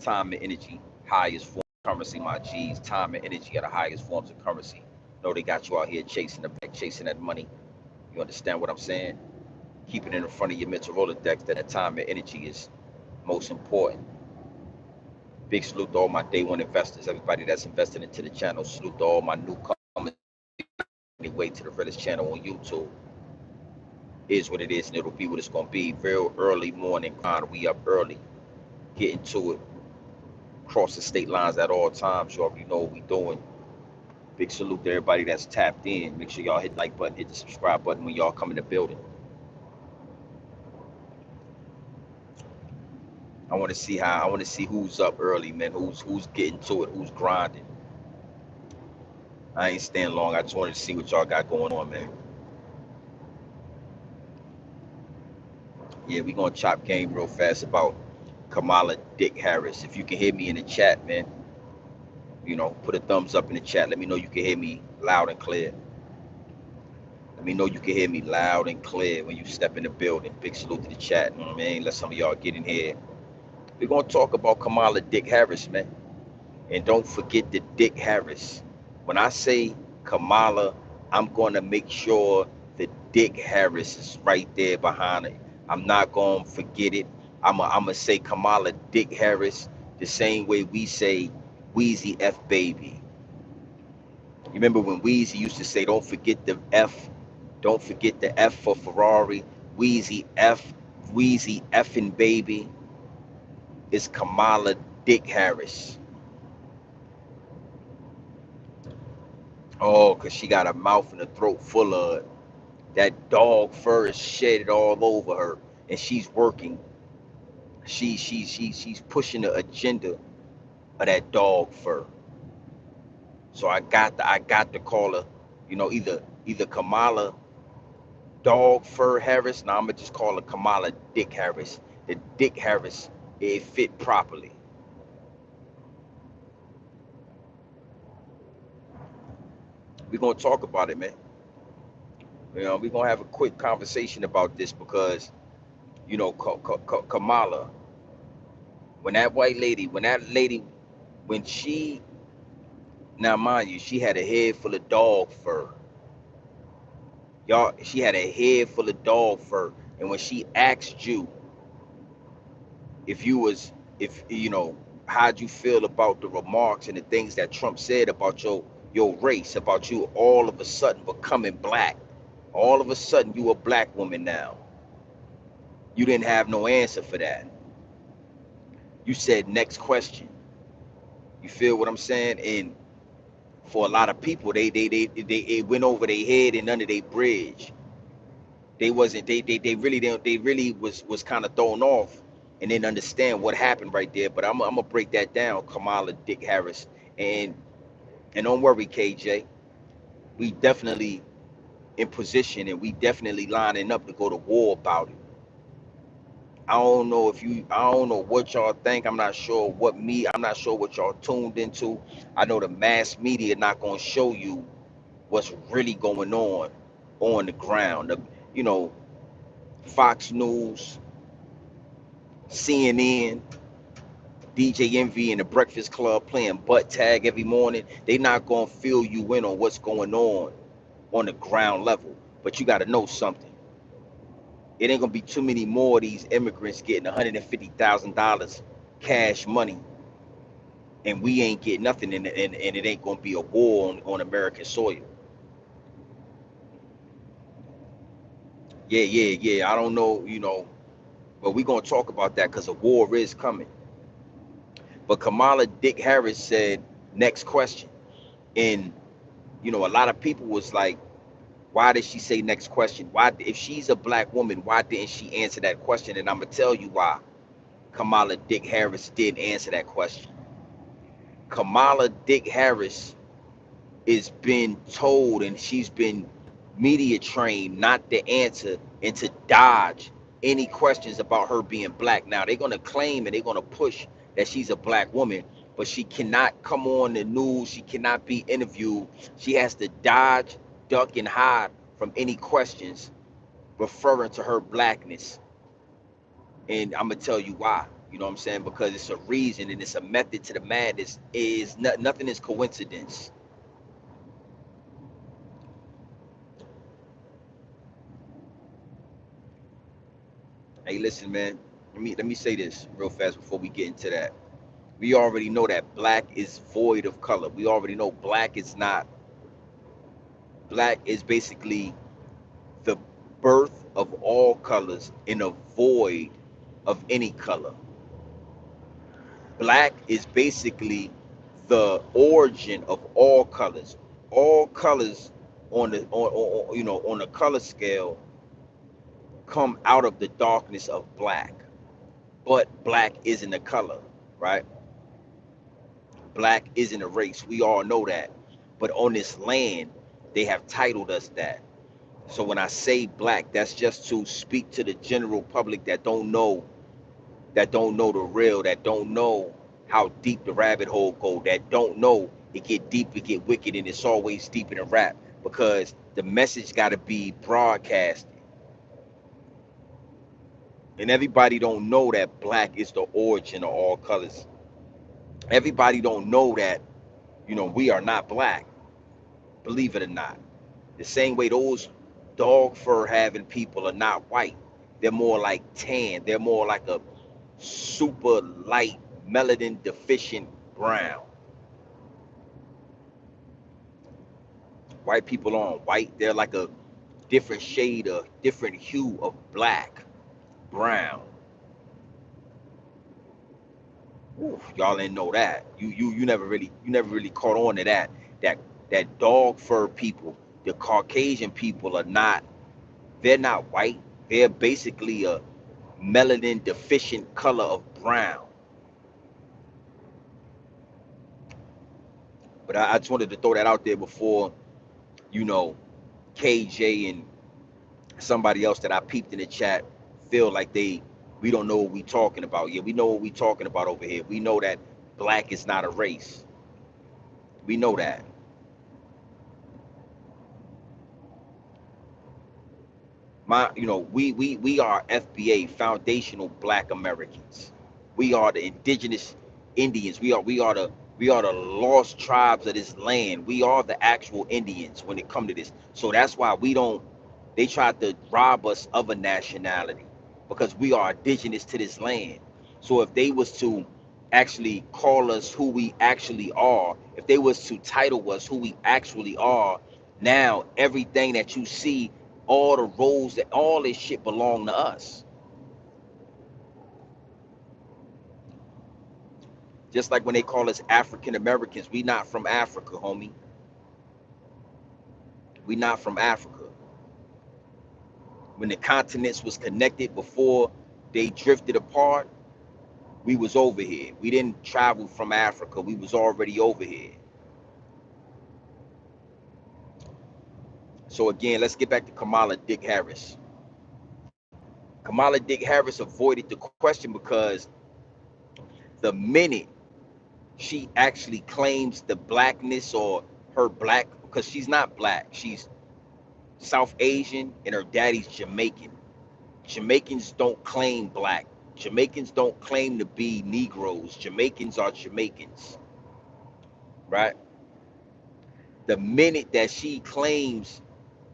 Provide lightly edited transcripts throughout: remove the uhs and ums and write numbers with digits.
Time and energy, highest form of currency, my G's. Time and energy are the highest forms of currency. No, they got you out here chasing the bag, chasing that money. You understand what I'm saying? Keeping it in front of your mental Rolodex that time and energy is most important. Big salute to all my day one investors, everybody that's invested into the channel. Salute to all my newcomers anyway to the Realest channel on YouTube. Is what it is and it'll be what it's gonna be. Real early morning grind. We up early, getting to it. Cross the state lines at all times. You already know what we doing. Big salute to everybody that's tapped in. Make sure y'all hit the like button, hit the subscribe button when y'all come in the building. I want to see who's up early, man. Who's getting to it, who's grinding. I ain't staying long. I just wanted to see what y'all got going on, man. Yeah, we gonna chop game real fast about Kamala Dick Harris. If you can hear me in the chat, man, put a thumbs up in the chat. Let me know you can hear me loud and clear. Let me know you can hear me loud and clear when you step in the building. Big salute to the chat. You know what I mean? Let some of y'all get in here. We're gonna talk about Kamala Dick Harris, man. And don't forget the Dick Harris. When I say Kamala, I'm gonna make sure the Dick Harris is right there behind it. I'm not gonna forget it. I'm gonna say Kamala Dick Harris the same way we say Weezy F Baby. You remember when Weezy used to say, "Don't forget the F, don't forget the F for Ferrari." Weezy effing baby is Kamala Dick Harris. Oh, cause she got a mouth and a throat full of that dog fur is shedded all over her, and she's working. She's pushing the agenda of that dog fur. So I got to call her, either Kamala Dog Fur Harris. Now I'm gonna just call her Kamala Dick Harris. The Dick Harris, it fit properly. We're gonna talk about it, man. We're gonna have a quick conversation about this because Kamala, when she, now mind you, she had a head full of dog fur. Y'all, she had a head full of dog fur. And when she asked you if you was, if how'd you feel about the remarks and the things that Trump said about your race, about you all of a sudden becoming black. All of a sudden you a black woman now. You didn't have no answer for that. You said next question. You feel what I'm saying? And for a lot of people, they it went over their head and under their bridge. They wasn't they really didn't they really was kind of thrown off and didn't understand what happened right there. But I'm gonna break that down, Kamala Dick Harris, and don't worry, KJ, we definitely in position and we definitely lining up to go to war about it. I don't know what y'all think. I'm not sure what y'all tuned into. I know the mass media not gonna show you what's really going on the ground. You know, Fox News, CNN, DJ Envy and the Breakfast Club playing butt tag every morning. They not gonna fill you in on what's going on the ground level. But you gotta know something. It ain't gonna be too many more of these immigrants getting $150,000 cash money, and we ain't getting nothing, and it ain't gonna be a war on American soil. Yeah. I don't know, but we gonna talk about that because a war is coming. But Kamala Dick Harris said, "Next question," and a lot of people was like, "Why did she say next question? Why, if she's a black woman, why didn't she answer that question?" And I'm gonna tell you why. Kamala Dick Harris didn't answer that question. Kamala Dick Harris is been told and she's been media trained not to answer and to dodge any questions about her being black. Now they're gonna claim and they're gonna push that she's a black woman, but she cannot come on the news, she cannot be interviewed. She has to dodge, duck, and hide from any questions referring to her blackness. And I'm gonna tell you why. You know what I'm saying? Because it's a reason and it's a method to the madness. Is nothing is coincidence. Hey, listen, man. Let me say this real fast before we get into that. We already know that black is void of color. We already know black is not. Black is basically the birth of all colors in a void of any color. Black is basically the origin of all colors. All colors on the on a color scale come out of the darkness of black. But black isn't a color, right? Black isn't a race. We all know that. But on this land, they have titled us that. So when I say black, that's just to speak to the general public that don't know the real, that don't know how deep the rabbit hole go, that don't know it get deep, it get wicked, and it's always deeper than rap because the message got to be broadcast. And everybody don't know that black is the origin of all colors. Everybody don't know that, we are not black, believe it or not. The same way those dog fur having people are not white. They're more like tan. They're more like a super light melanin deficient brown. White people aren't white. They're like a different shade of different hue of black, brown. Oof, y'all didn't know that. You never really caught on to that. That dog fur people, the Caucasian people are not. They're not white. They're basically a melanin deficient color of brown. But I just wanted to throw that out there before, you know, KJ and somebody else that I peeped in the chat feel like we don't know what we talking about. Yeah, we know what we talking about over here. We know that black is not a race. We know that. We are FBA, foundational Black Americans. We are the indigenous Indians. We are the lost tribes of this land. We are the actual Indians when it comes to this. So that's why we don't. They tried to rob us of a nationality because we are indigenous to this land. So if they was to actually call us who we actually are, if they was to title us who we actually are, now everything that you see, all the roles, that all this shit belong to us. Just like when they call us African Americans, we not from Africa, homie. We not from Africa. When the continents was connected before they drifted apart, we was over here. We didn't travel from Africa. We was already over here. So again, let's get back to Kamala Dick Harris. Kamala Dick Harris avoided the question because the minute she actually claims the blackness or her black, because she's not black, she's South Asian and her daddy's Jamaican. Jamaicans don't claim black. Jamaicans don't claim to be Negroes. Jamaicans are Jamaicans, right? The minute that she claims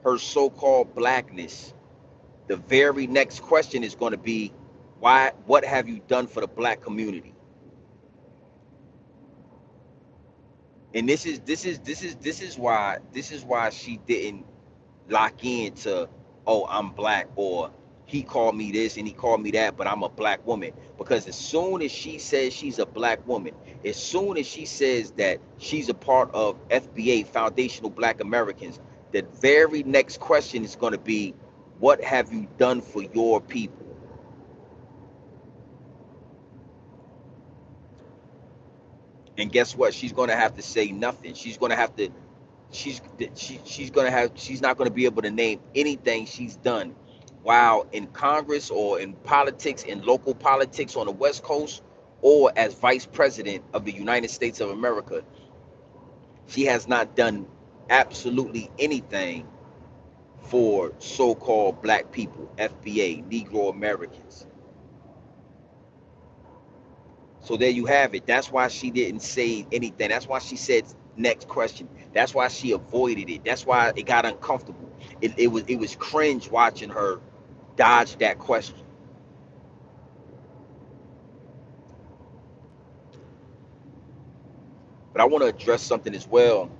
her so-called blackness, the very next question is going to be, why? What have you done for the black community? And this is why she didn't lock into, oh, I'm black, or he called me this and he called me that, but I'm a black woman. Because as soon as she says she's a black woman, as soon as she says that she's a part of FBA, Foundational Black Americans, the very next question is going to be, what have you done for your people? And guess what? She's going to have to say nothing. She's going to have to she's not going to be able to name anything she's done while in Congress or in politics, in local politics on the West Coast, or as vice president of the United States of America. She has not done absolutely anything for so-called black people, FBA, Negro Americans. So there you have it. That's why she didn't say anything. That's why she said next question. That's why she avoided it. That's why it got uncomfortable. It was cringe watching her dodge that question. But I want to address something as well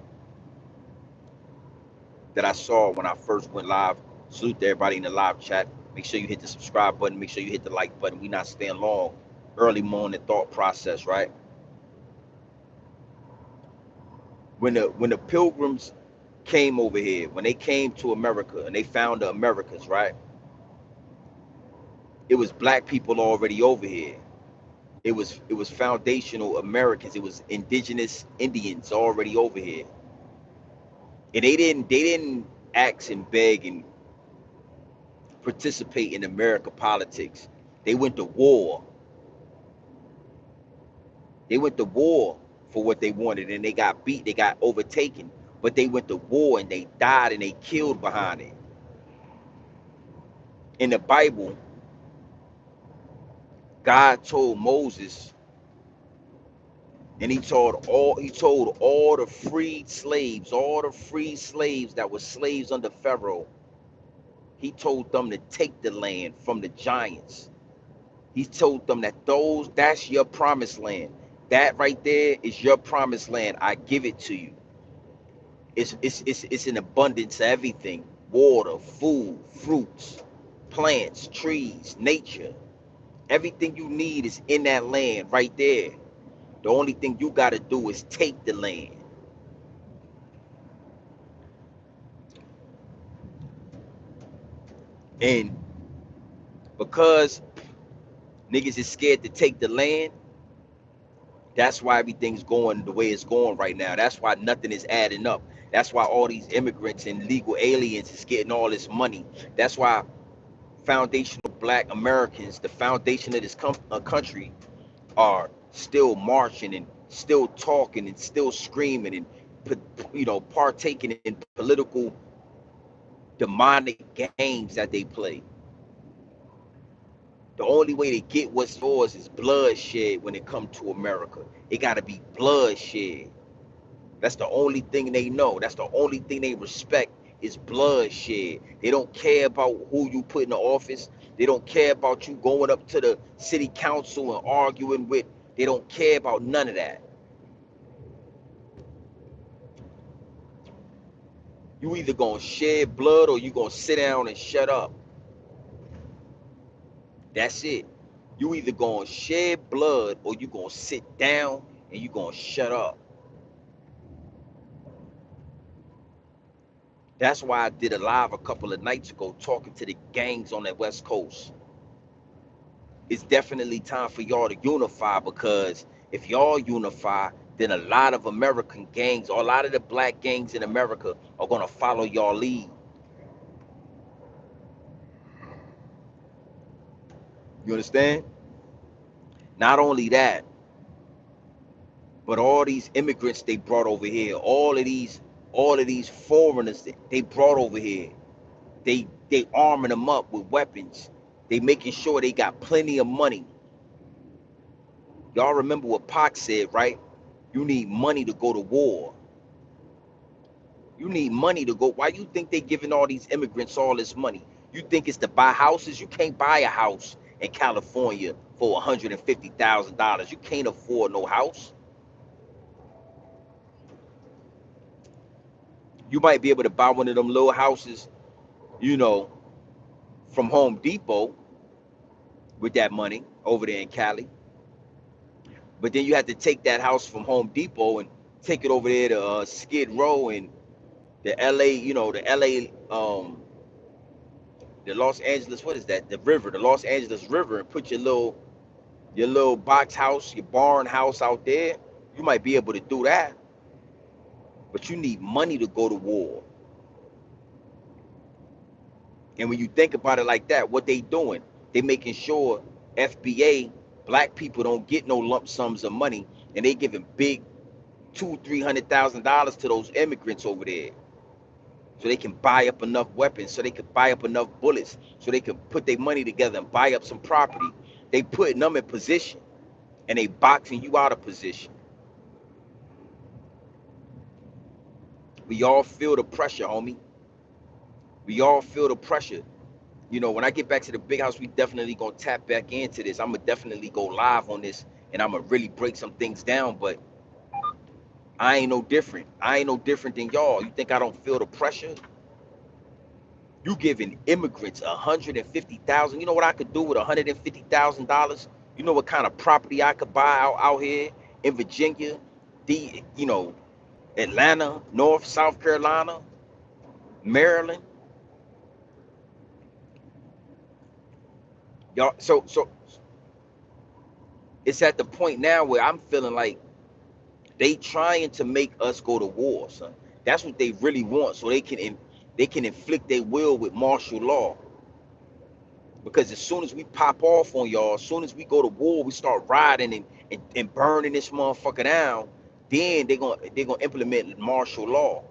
that I saw when I first went live. Salute to everybody in the live chat. Make sure you hit the subscribe button. Make sure you hit the like button. We not staying long. Early morning thought process, right? When the pilgrims came over here, when they came to America and they found the Americas, right? It was black people already over here. It was foundational Americans. It was indigenous Indians already over here. And they didn't ask and beg and participate in America politics. They went to war. They went to war for what they wanted, and they got beat, they got overtaken. But they went to war and they died and they killed behind it. In the Bible, God told Moses, and he told all the freed slaves that were slaves under Pharaoh, he told them to take the land from the giants. He told them that that's your promised land. That right there is your promised land. I give it to you. It's an abundance of everything: water, food, fruits, plants, trees, nature. Everything you need is in that land right there. The only thing you got to do is take the land. And because niggas is scared to take the land, that's why everything's going the way it's going right now. That's why nothing is adding up. That's why all these immigrants and legal aliens is getting all this money. That's why foundational black Americans, the foundation of this country, are still marching and still talking and still screaming and partaking in political demonic games that they play. The only way to get what's yours is bloodshed when it comes to America. It got to be bloodshed. That's the only thing they know. That's the only thing they respect is bloodshed. They don't care about who you put in the office. They don't care about you going up to the city council and arguing with. They don't care about none of that. You either gonna shed blood or you gonna sit down and shut up. That's it. You either gonna shed blood or you gonna sit down and you gonna shut up. That's why I did a live a couple of nights ago talking to the gangs on the West Coast. It's definitely time for y'all to unify, because if y'all unify, then a lot of American gangs, or a lot of the black gangs in America are gonna follow y'all lead. You understand? Not only that, but all these immigrants they brought over here, all of these foreigners that they brought over here, they arming them up with weapons. They making sure they got plenty of money. Y'all remember what Pac said, right? You need money to go to war. You need money to go. Why you think they giving all these immigrants all this money? You think it's to buy houses? You can't buy a house in California for $150,000. You can't afford no house. You might be able to buy one of them little houses, you know, from Home Depot with that money over there in Cali. But then you have to take that house from Home Depot and take it over there to Skid Row and the LA, the LA, the Los Angeles, what is that? The river, the Los Angeles River, and put your little box house, your barn house out there. You might be able to do that, but you need money to go to war. And when you think about it like that, what they doing? They making sure FBA, black people, don't get no lump sums of money, and they giving big $200,000-300,000 to those immigrants over there, so they can buy up enough weapons, so they can buy up enough bullets, so they can put their money together and buy up some property. They putting them in position. and they boxing you out of position. We all feel the pressure, homie. We all feel the pressure. You know, when I get back to the big house, we definitely gonna tap back into this. I'm gonna definitely go live on this, and I'm gonna really break some things down. But I ain't no different. I ain't no different than y'all. You think I don't feel the pressure? You giving immigrants 150,000. You know what I could do with $150,000? You know what kind of property I could buy out here in Virginia, you know, Atlanta, North, South Carolina, Maryland. Y'all, so it's at the point now where I'm feeling like they trying to make us go to war, son. That's what they really want, so they can inflict their will with martial law. Because as soon as we pop off on y'all, as soon as we go to war, we start riding and burning this motherfucker down, then they're gonna implement martial law.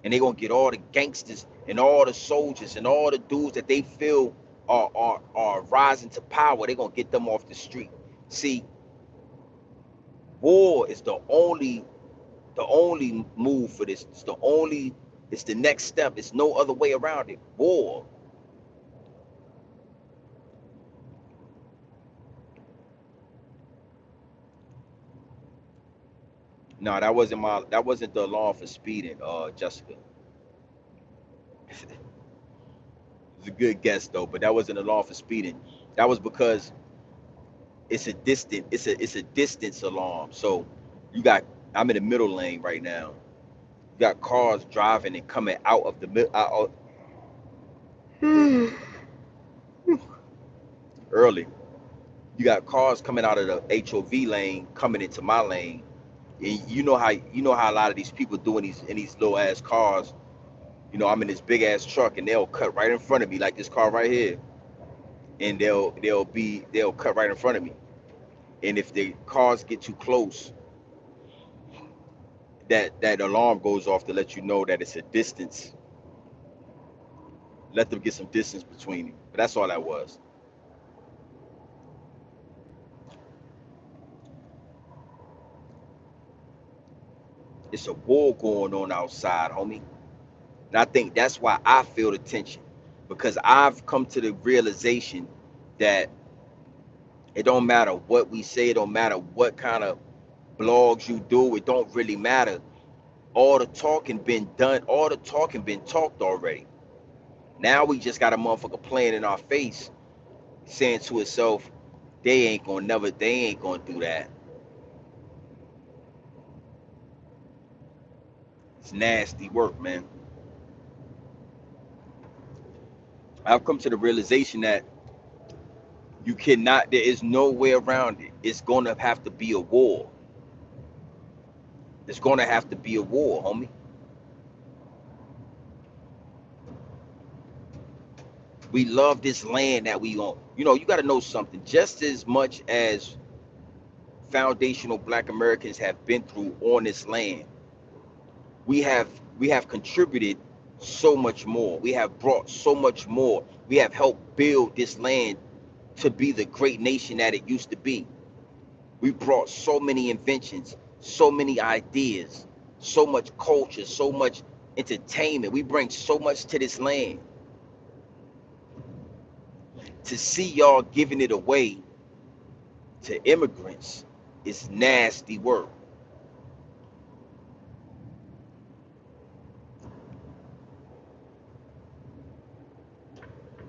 And they're gonna get all the gangsters and all the soldiers and all the dudes that they feel are rising to power. They're gonna get them off the street. See, war is the only move for this. It's the next step. It's no other way around it. War. No, that wasn't the alarm for speeding, Jessica. It's a good guess though, but that wasn't an alarm for speeding. That was because it's a distance alarm. So you got I'm in the middle lane right now. You got cars driving and coming out of the middle early. You got cars coming out of the HOV lane coming into my lane. And you know how a lot of these people do in these little ass cars. You know, I'm in this big ass truck and they'll cut right in front of me, like this car right here, and they'll cut right in front of me. And if the cars get too close, that alarm goes off to let you know that it's a distance. Let them get some distance between you. But that's all that was. It's a war going on outside, homie. And I think that's why I feel the tension. Because I've come to the realization that it don't matter what we say, it don't matter what kind of blogs you do, it don't really matter. All the talking been done, all the talking been talked already. Now we just got a motherfucker playing in our face, saying to itself, they ain't gonna do that. It's nasty work, man. I've come to the realization that there is no way around it. It's gonna have to be a war. It's gonna have to be a war, homie. We love this land that we own. You know, you gotta know something. Just as much as foundational black Americans have been through on this land, we have we have contributed so much more. We have brought so much more. We have helped build this land to be the great nation that it used to be. We brought so many inventions, so many ideas, so much culture, so much entertainment. We bring so much to this land. To see y'all giving it away to immigrants is nasty work.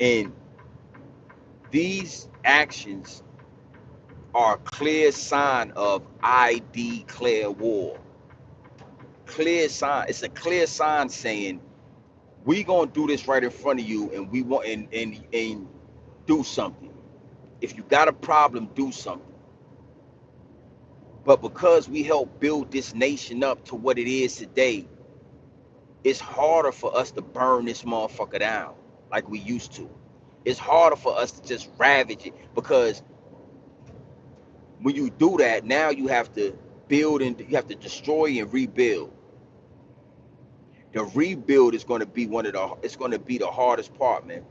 And these actions are a clear sign of I declare war. Clear sign. It's a clear sign saying we gonna do this right in front of you, and we want and do something. If you got a problem, do something. But because we helped build this nation up to what it is today, it's harder for us to burn this motherfucker down like we used to. It's harder for us to just ravage it, because when you do that, now you have to build and you have to destroy and rebuild. The rebuild is going to be it's going to be the hardest part, man.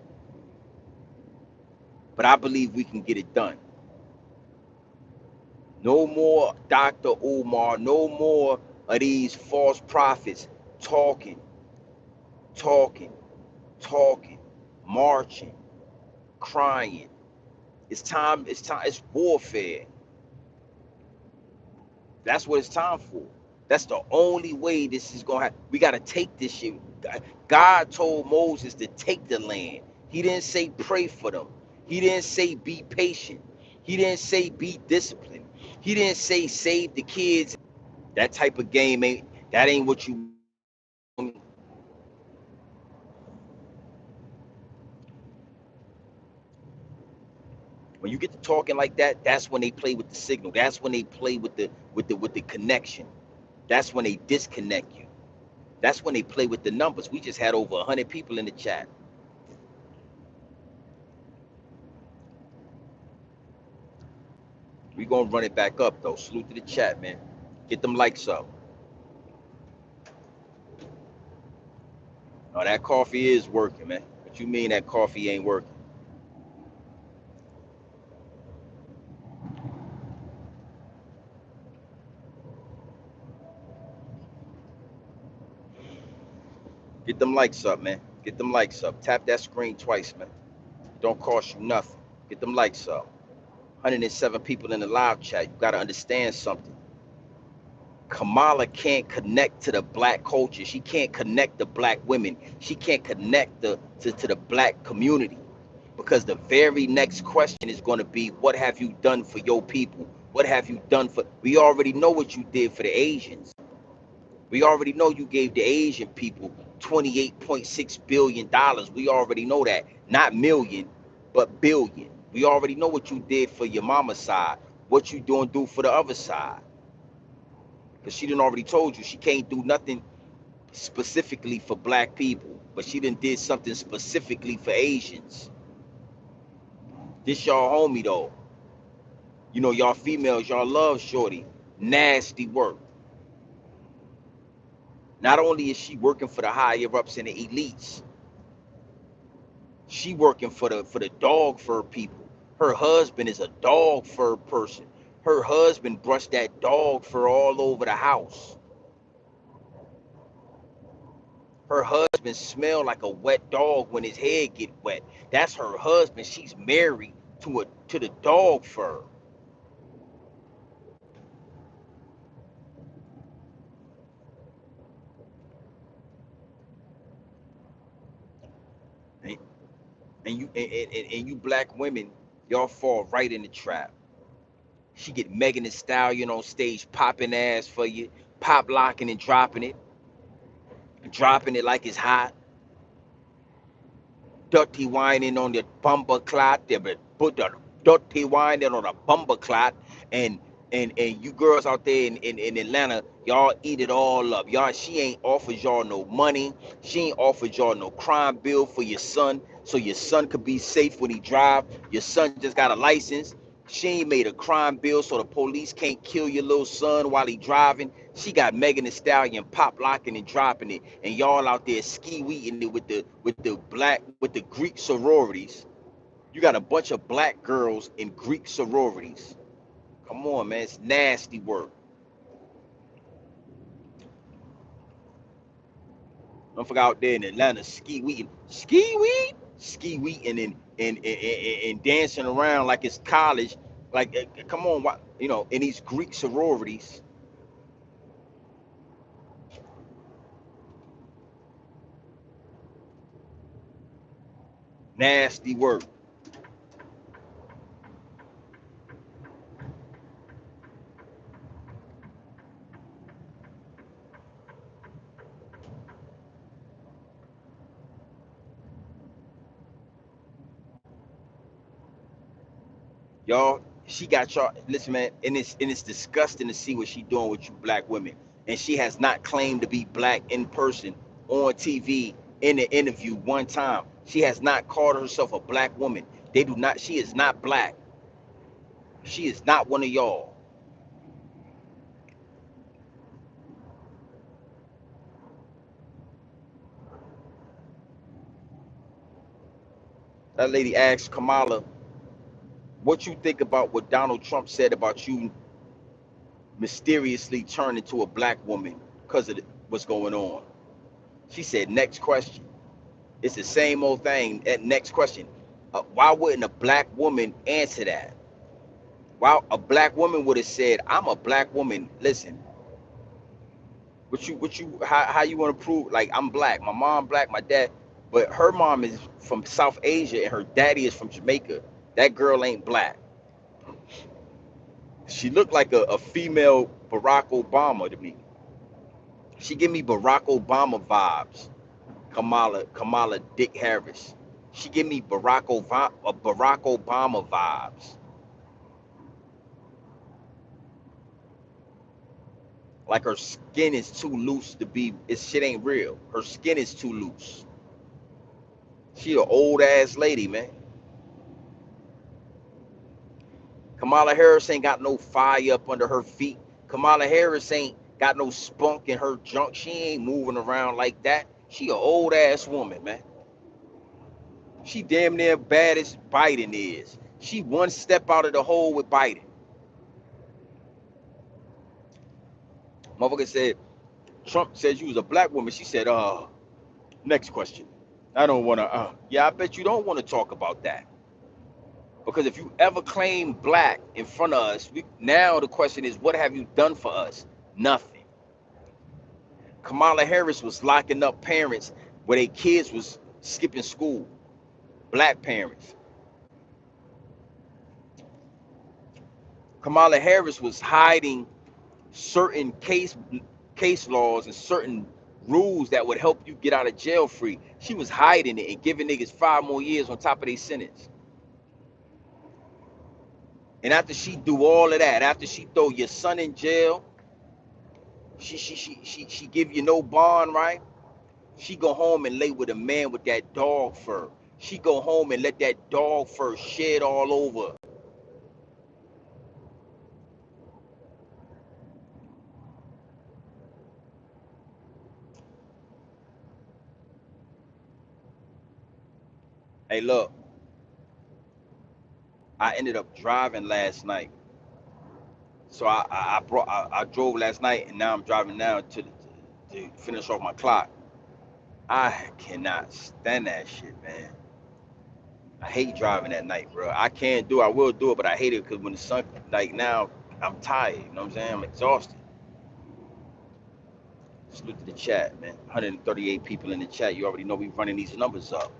But I believe we can get it done. No more Dr. Umar, no more of these false prophets talking, talking, talking, marching, crying. It's time, it's warfare. That's what it's time for. That's the only way this is gonna happen. We gotta take this shit. God told Moses to take the land. He didn't say pray for them. He didn't say be patient. He didn't say be disciplined. He didn't say save the kids. That type of game ain't what you. When you get to talking like that, that's when they play with the signal. That's when they play with the connection. That's when they disconnect you. That's when they play with the numbers. We just had over 100 people in the chat. We gonna run it back up though. Salute to the chat, man. Get them likes up. Oh, that coffee is working, man. What you mean that coffee ain't working? Get them likes up, man. Get them likes up. Tap that screen twice, man. Don't cost you nothing. Get them likes up. 107 people in the live chat. You gotta understand something. Kamala can't connect to the black culture. She can't connect the black women. She can't connect to the black community. Because the very next question is going to be, what have you done for your people? What have you done for? We already know what you did for the Asians. We already know you gave the Asian people $28.6 billion. We already know that. Not million, but billion. We already know what you did for your mama's side. What you do for the other side. Because she done already told you she can't do nothing specifically for black people. But she done did something specifically for Asians. This y'all homie though. You know, y'all females, y'all love Shorty. Nasty work. Not only is she working for the higher ups and the elites, she working for the dog fur people. Her husband is a dog fur person. Her husband brushed that dog fur all over the house. Her husband smell like a wet dog when his head get wet. That's her husband. She's married to the dog fur. And, and you black women, y'all fall right in the trap. She get Megan Thee Stallion on stage popping ass for you, pop locking and dropping it like it's hot. Dirty whining on the bumper clot, they put the dirty whining on the bumper clot, and and you girls out there in Atlanta, y'all eat it all up. Y'all, she ain't offered y'all no money. She ain't offered y'all no crime bill for your son, so your son could be safe when he drive. Your son just got a license. She ain't made a crime bill so the police can't kill your little son while he driving. She got Megan Thee Stallion pop locking and dropping it, and y'all out there ski weeting it with the Greek sororities. You got a bunch of black girls in Greek sororities. Come on, man, it's nasty work. Don't forget out there in Atlanta ski weeting and dancing around like it's college. Like, come on, what you know, in these Greek sororities, nasty work. Y'all, she got y'all. Listen, man, and it's disgusting to see what she doing with you black women. And she has not claimed to be black in person on TV in the interview one time. She has not called herself a black woman. They do not. She is not black. She is not one of y'all. That lady asked Kamala, "What you think about what Donald Trump said about you? mysteriously turned into a black woman because of what's going on. She said, next question. It's the same old thing. Next question. Why wouldn't a black woman answer that? Why a black woman would have said, I'm a black woman. Listen, how you want to prove, like, I'm black, my mom black, my dad, but her mom is from South Asia and her daddy is from Jamaica. That girl ain't black. She looked like a female Barack Obama to me. She give me Barack Obama vibes. Kamala Dick Harris. She give me Barack Obama vibes. Like her skin is too loose to be. Shit ain't real. Her skin is too loose. She an old ass lady, man. Kamala Harris ain't got no fire up under her feet. Kamala Harris ain't got no spunk in her junk. She ain't moving around like that. She an old ass woman, man. She damn near bad as Biden is. She one step out of the hole with Biden. Motherfucker said, Trump said you was a black woman. She said, next question. I don't want to, yeah, I bet you don't want to talk about that. Because if you ever claim black in front of us, now the question is, what have you done for us? Nothing. Kamala Harris was locking up parents where their kids was skipping school. Black parents. Kamala Harris was hiding certain case laws and certain rules that would help you get out of jail free. She was hiding it and giving niggas 5 more years on top of their sentence. And after she do all of that, after she throw your son in jail, she give you no bond, right? She go home and lay with a man with that dog fur. She go home and let that dog fur shed all over. Hey, look, I ended up driving last night. So I drove last night, and now I'm driving now to finish off my clock. I cannot stand that shit, man. I hate driving at night, bro. I can't do it. I will do it, but I hate it because when the sun, like now, I'm tired. You know what I'm saying? I'm exhausted. Salute to the chat, man. 138 people in the chat. You already know we running these numbers up.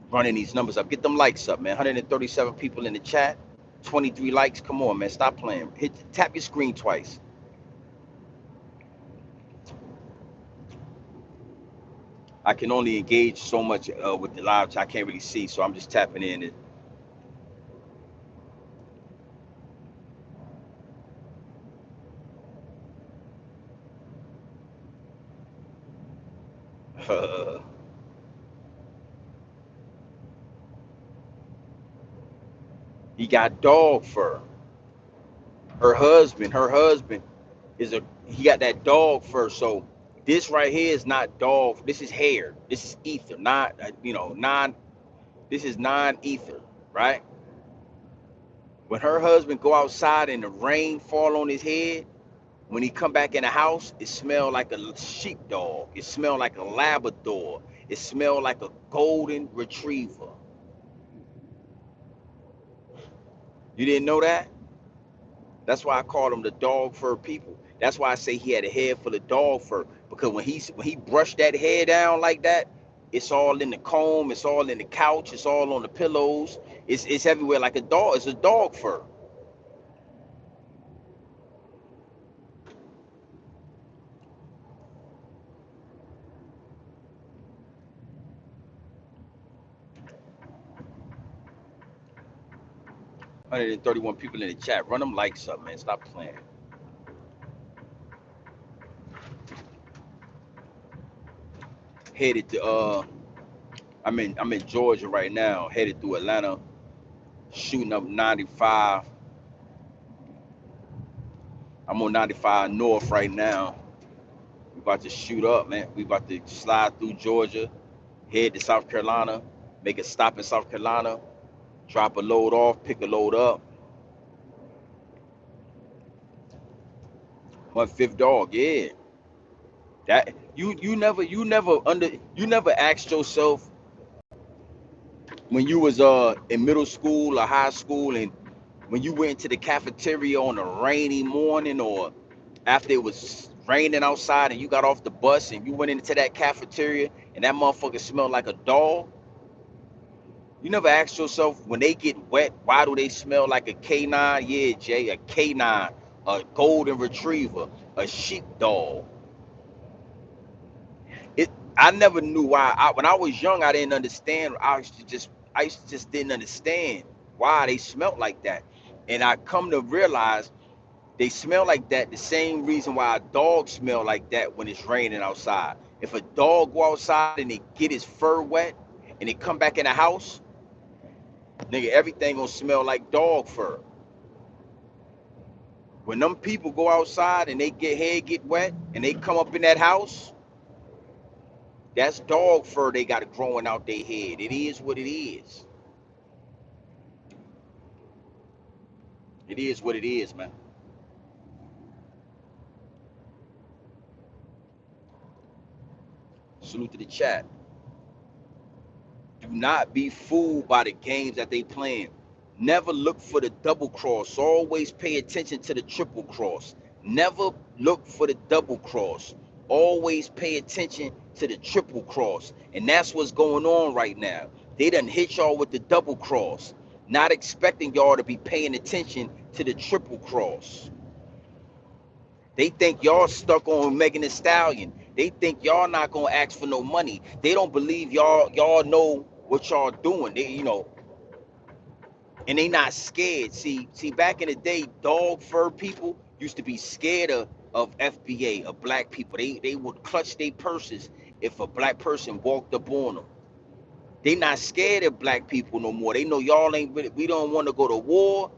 Running these numbers up. Get them likes up, man. 137 people in the chat. 23 likes. Come on, man. Stop playing. Tap your screen twice. I can only engage so much with the live chat. I can't really see, so I'm just tapping in. He got dog fur. Her husband he got that dog fur. So this right here is not dog. This is hair. This is ether, not this is non-ether, right? When her husband go outside and the rain fall on his head, when he come back in the house, it smell like a sheepdog. It smell like a Labrador. It smell like a golden retriever. You didn't know that? That's why I call them the dog fur people. That's why I say he had a head full of dog fur. Because when he brushed that hair down like that, it's all in the comb, it's all in the couch, it's all on the pillows, it's everywhere like a dog. It's a dog fur. One 131 people in the chat. Run them likes up, man. Stop playing. Headed to I'm in Georgia right now, headed through Atlanta, shooting up 95. I'm on 95 North right now. We about to shoot up, man. We about to slide through Georgia, head to South Carolina, make a stop in South Carolina, drop a load off, pick a load up. My fifth dog, yeah. That you never asked yourself when you was in middle school or high school, and when you went to the cafeteria on a rainy morning, or after it was raining outside and you got off the bus and you went into that cafeteria and that motherfucker smelled like a dog. You never asked yourself, when they get wet, why do they smell like a canine? Yeah, Jay, a canine, a golden retriever, a sheepdog. It. I never knew why. When I was young, I didn't understand. I used to just didn't understand why they smelled like that. And I come to realize they smell like that the same reason why a dog smell like that when it's raining outside. If a dog go outside and they get his fur wet and they come back in the house, nigga, everything gonna smell like dog fur. When them people go outside and they get wet and they come up in that house, that's dog fur they got growing out their head. It is what it is. It is what it is, man. Salute to the chat. Do not be fooled by the games that they playing. Never look for the double cross. Always pay attention to the triple cross. Never look for the double cross. Always pay attention to the triple cross. And that's what's going on right now. They done hit y'all with the double cross, not expecting y'all to be paying attention to the triple cross. They think y'all stuck on Megan Thee Stallion. They think y'all not gonna ask for no money. They don't believe y'all know what y'all doing. And they not scared. See, back in the day, dog fur people used to be scared of FBA, of black people. They would clutch their purses if a black person walked up on them. They not scared of black people no more. They know y'all ain't really, we don't want to go to war.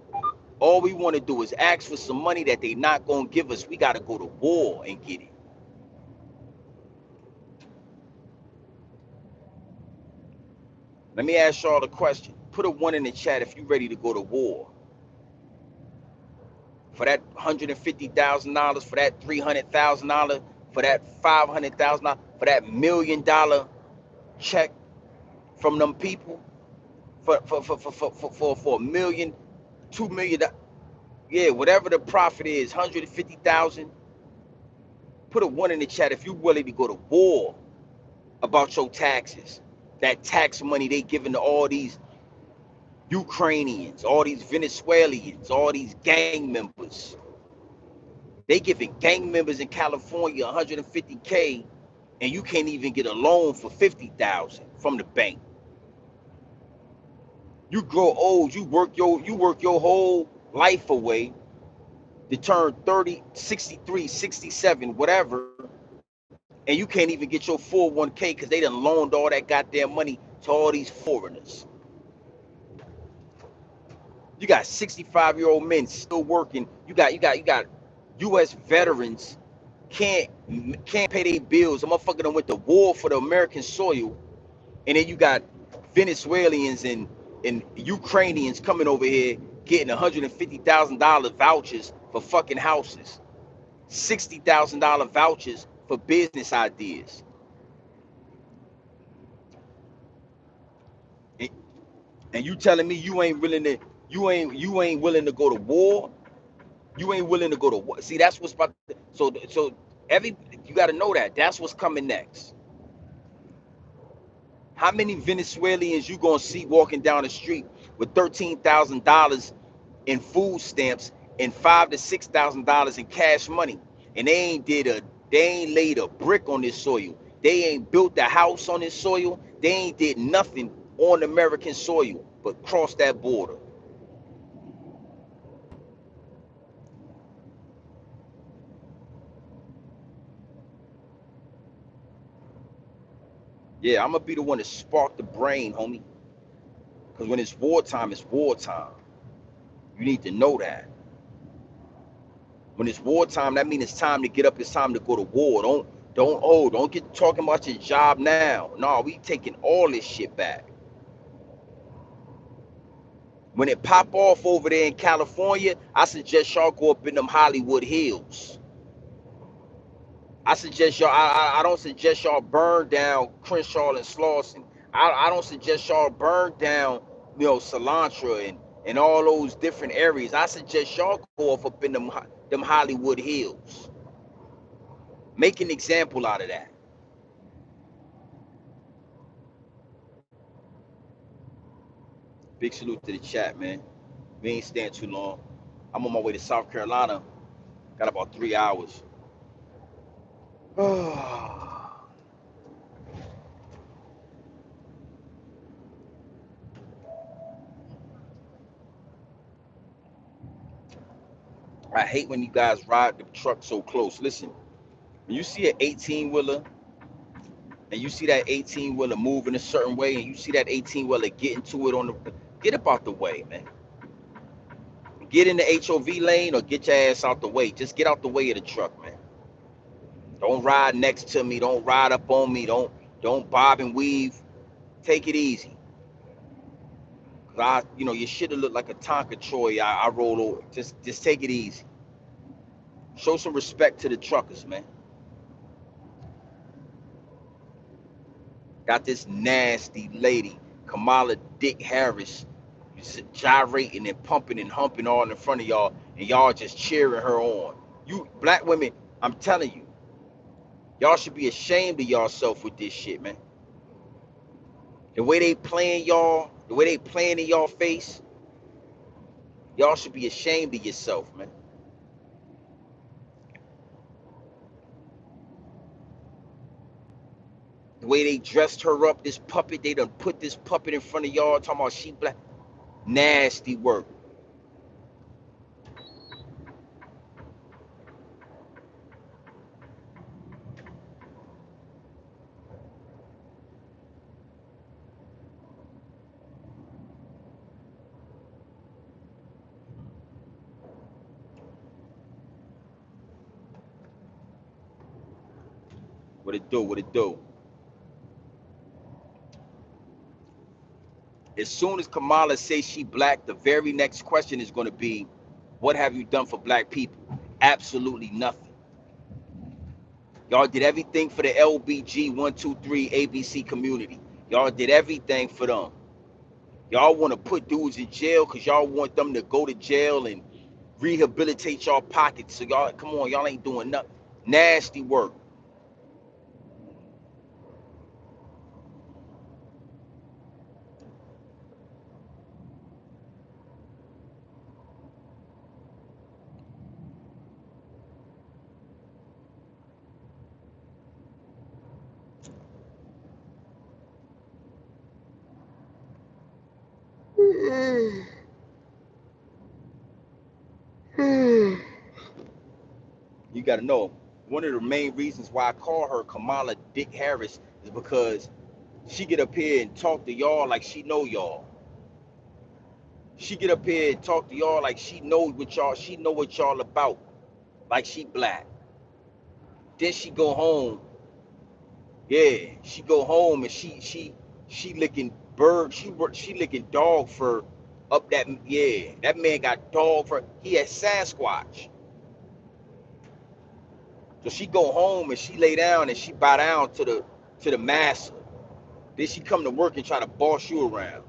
All we want to do is ask for some money that they not gonna give us. We gotta go to war and get it. Let me ask y'all a question. Put a one in the chat if you ready to go to war. For that $150,000, for that $300,000, for that $500,000, for that $1 million check from them people, for a million, 2 million, yeah, whatever the profit is, 150,000. Put a one in the chat if you willing to go to war about your taxes. That tax money they giving to all these Ukrainians, all these Venezuelans, all these gang members. They giving gang members in California 150K, and you can't even get a loan for 50,000 from the bank. You grow old, you work your whole life away to turn 30, 63, 67, whatever, and you can't even get your 401K because they done loaned all that goddamn money to all these foreigners. You got 65-year-old men still working. You got U.S. veterans can't pay their bills. A motherfucker done went to war for the American soil, and then you got Venezuelans and Ukrainians coming over here getting $150,000 vouchers for fucking houses, $60,000 vouchers for business ideas. And you telling me you ain't willing to willing to go to war? You ain't willing to go to war. See, that's what's about to, so every you got to know that that's what's coming next. How many Venezuelans you gonna see walking down the street with $13,000 in food stamps and $5,000 to $6,000 in cash money, and they ain't laid a brick on this soil. They ain't built a house on this soil. They ain't did nothing on American soil but cross that border. Yeah, I'm gonna be the one to spark the brain, homie. Because when it's wartime, it's wartime. You need to know that. When it's wartime, that means it's time to get up. It's time to go to war. Don't get talking about your job now. No, we taking all this shit back. When it pop off over there in California, I suggest y'all go up in them Hollywood Hills. I suggest y'all. I don't suggest y'all burn down Crenshaw and Slauson. I don't suggest y'all burn down, Cilantro and all those different areas. I suggest y'all go off up in them Hollywood Hills. Make an example out of that. Big salute to the chat, man. We ain't staying too long. I'm on my way to South Carolina. Got about 3 hours. I hate when you guys ride the truck so close. Listen, when you see an 18 wheeler and you see that 18 wheeler moving a certain way and you see that 18 wheeler get into it get up out the way, man. Get in the HOV lane or get your ass out the way. Just get out the way of the truck, man. Don't ride next to me. Don't ride up on me. Don't bob and weave. Take it easy. Your shit will look like a Tonka Troy. I roll over. Just take it easy. Show some respect to the truckers, man. Got this nasty lady, Kamala Dick Harris, gyrating and pumping and humping all in front of y'all, and y'all just cheering her on. You black women, I'm telling you, y'all should be ashamed of yourself with this shit, man. The way they playing y'all, the way they playing in y'all face, y'all should be ashamed of yourself, man. The way they dressed her up, this puppet, they done put this puppet in front of y'all, talking about she black. Nasty work. What it do? What it do? As soon as Kamala says she black, the very next question is going to be, what have you done for black people? Absolutely nothing. Y'all did everything for the LBG 123 ABC community. Y'all did everything for them. Y'all want to put dudes in jail because y'all want them to go to jail and rehabilitate y'all pockets. So y'all, come on, y'all ain't doing nothing. Nasty work. You got to know, one of the main reasons why I call her Kamala Dick Harris is because she get up here and talk to y'all like she know y'all. She get up here and talk to y'all like she know what y'all about, like she black. Then she go home, yeah, she go home and she licking she licking dog fur up that, yeah, that man got dog fur. He had Sasquatch. So she go home and she lay down and she bow down to the master. Then she come to work and try to boss you around.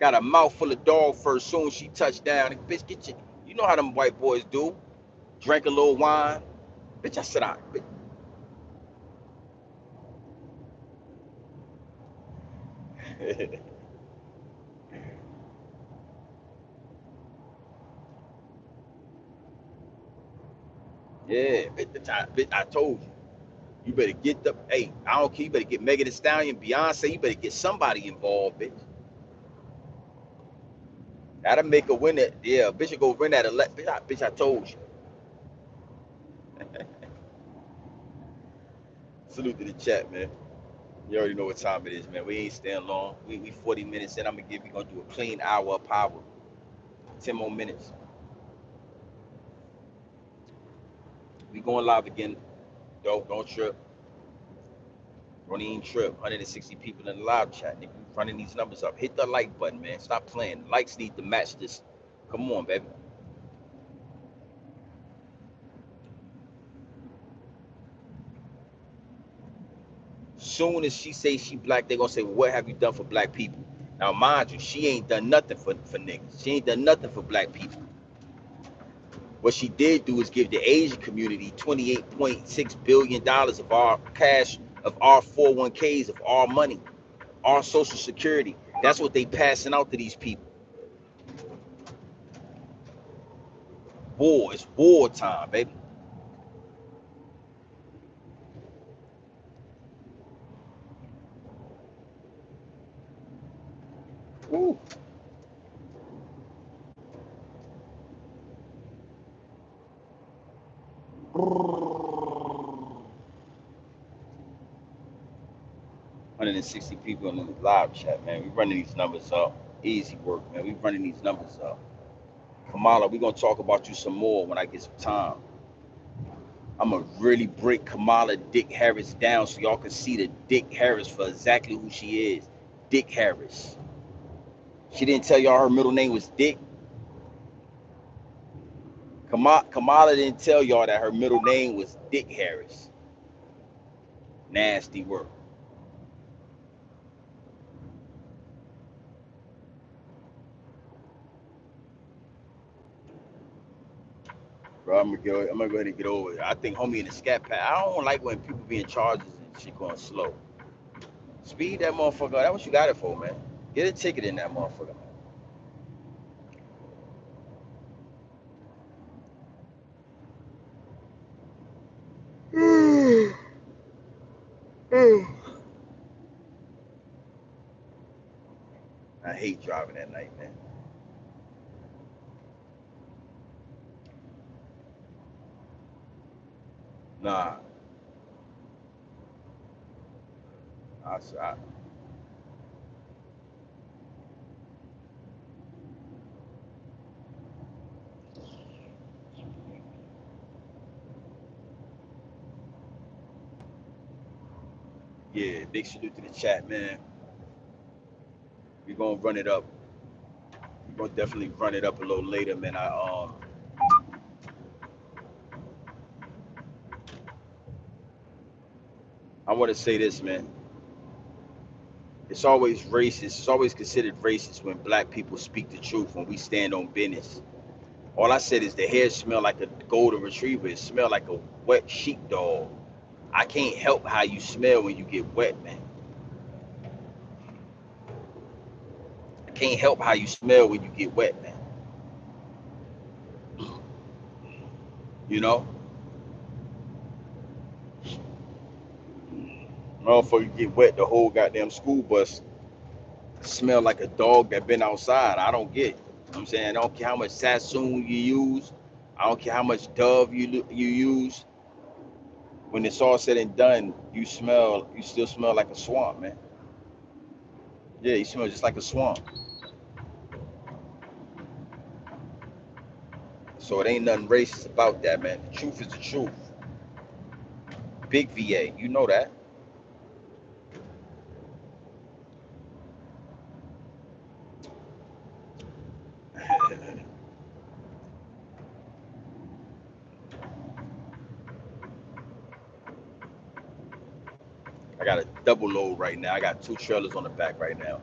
Got a mouthful of dog fur soon as she touched down. Bitch, get your, you know how them white boys do. Drank a little wine. Bitch, I said, bitch. Yeah, bitch, I told you. You better get the, hey, I don't care, you better get Megan Thee Stallion, Beyonce, you better get somebody involved, bitch. That'll make her win it. Yeah, bitch, you go win that bitch, I told you. Salute to the chat, man. You already know what time it is, man. We ain't staying long. We 40 minutes in. I'm gonna do a clean hour of power. 10 more minutes. We going live again. Don't trip. Don't even trip. 160 people in the live chat. Nigga, we running these numbers up. Hit the like button, man. Stop playing. Likes need to match this. Come on, baby. soon as she say she black, they gonna say, well, what have you done for black people? Now, mind you, she ain't done nothing for niggas. She ain't done nothing for black people. What she did do is give the Asian community $28.6 billion of our cash, of our 401ks, of our money, our social security. That's what they passing out to these people. War, it's war time, baby. Woo. $160 people in the live chat, man. We running these numbers up. Easy work, man. We running these numbers up. Kamala, we gonna talk about you some more when I get some time. I'm gonna really break Kamala Dick Harris down so y'all can see the Dick Harris for exactly who she is. Dick Harris. She didn't tell y'all her middle name was Dick. Kamala didn't tell y'all that her middle name was Dick Harris. Nasty work. Bro, I'm gonna go ahead and get over it. I think homie in the scat pack. I don't like when people be in charges and shit going slow. Speed that motherfucker. That's what you got it for, man. Get a ticket in that motherfucker, man. I hate driving at night, man. Nah. I, yeah, big salute to the chat, man. We're gonna run it up. We're gonna definitely run it up a little later, man. I wanna say this, man. It's always racist. It's always considered racist when black people speak the truth, when we stand on business. All I said is the hair smell like a golden retriever. It smell like a wet sheepdog. I can't help how you smell when you get wet, man. I can't help how you smell when you get wet, man. You know? Motherfucker get wet, the whole goddamn school bus smell like a dog that been outside. I don't get it. You know what I'm saying? I don't care how much Sassoon you use. I don't care how much Dove you use. When it's all said and done, you still smell like a swamp, man. Yeah, you smell just like a swamp. So it ain't nothing racist about that, man. The truth is the truth. Big VA, you know that. I got a double load right now. I got 2 trailers on the back right now.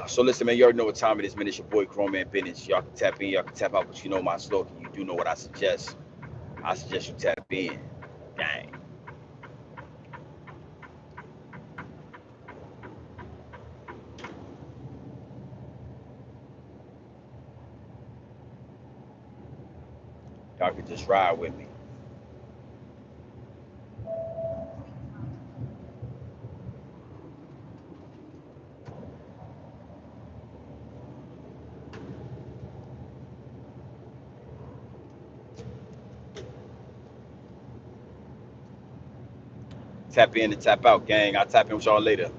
So listen, man, you already know what time it is, man. It's your boy Chrome Man Business. Y'all can tap in, y'all can tap out, but you know my slogan. You do know what I suggest. I suggest you tap in. Dang. Y'all can just ride with me. Tap in and tap out, gang. I'll tap in with y'all later.